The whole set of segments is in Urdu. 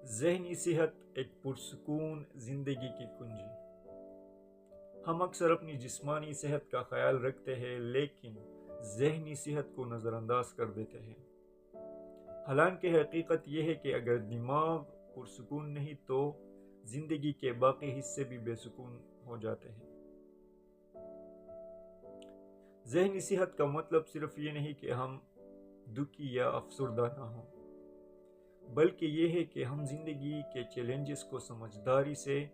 ذہنی صحت ایک پرسکون زندگی کی کنجی۔ ہم اکثر اپنی جسمانی صحت کا خیال رکھتے ہیں لیکن ذہنی صحت کو نظر انداز کر دیتے ہیں۔ حالانکہ حقیقت یہ ہے کہ اگر دماغ پرسکون نہیں تو زندگی کے باقی حصے بھی بے سکون ہو جاتے ہیں۔ ذہنی صحت کا مطلب صرف یہ نہیں کہ ہم دکھی یا افسردہ نہ ہوں، بلکہ یہ ہے کہ ہم زندگی کے چیلنجز کو سمجھداری سے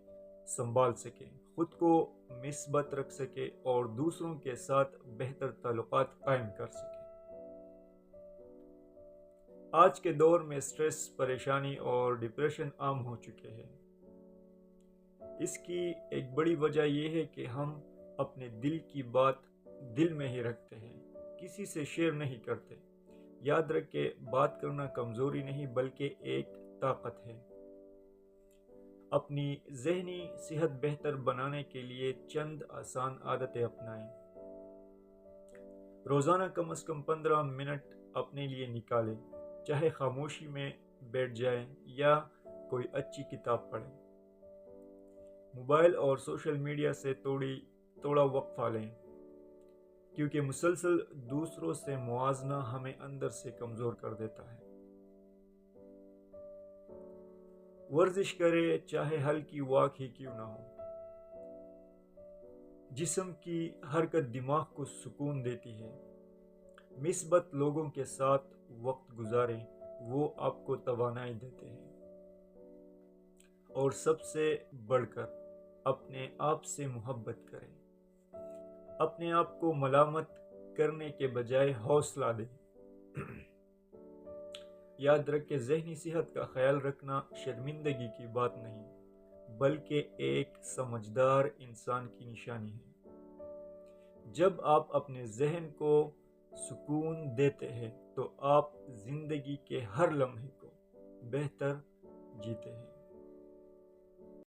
سنبھال سکیں، خود کو مثبت رکھ سکیں اور دوسروں کے ساتھ بہتر تعلقات قائم کر سکیں۔ آج کے دور میں سٹریس، پریشانی اور ڈپریشن عام ہو چکے ہیں۔ اس کی ایک بڑی وجہ یہ ہے کہ ہم اپنے دل کی بات دل میں ہی رکھتے ہیں، کسی سے شیئر نہیں کرتے۔ یاد رکھیں، بات کرنا کمزوری نہیں بلکہ ایک طاقت ہے۔ اپنی ذہنی صحت بہتر بنانے کے لیے چند آسان عادتیں اپنائیں۔ روزانہ کم از کم 15 منٹ اپنے لیے نکالیں، چاہے خاموشی میں بیٹھ جائیں یا کوئی اچھی کتاب پڑھیں۔ موبائل اور سوشل میڈیا سے تھوڑا وقفہ لیں، کیونکہ مسلسل دوسروں سے موازنہ ہمیں اندر سے کمزور کر دیتا ہے۔ ورزش کرے، چاہے ہلکی واک ہی کیوں نہ ہو۔ جسم کی حرکت دماغ کو سکون دیتی ہے۔ مثبت لوگوں کے ساتھ وقت گزاریں، وہ آپ کو توانائی دیتے ہیں۔ اور سب سے بڑھ کر اپنے آپ سے محبت کریں۔ اپنے آپ کو ملامت کرنے کے بجائے حوصلہ دیں۔ یاد رکھیں، ذہنی صحت کا خیال رکھنا شرمندگی کی بات نہیں، بلکہ ایک سمجھدار انسان کی نشانی ہے۔ جب آپ اپنے ذہن کو سکون دیتے ہیں تو آپ زندگی کے ہر لمحے کو بہتر جیتے ہیں۔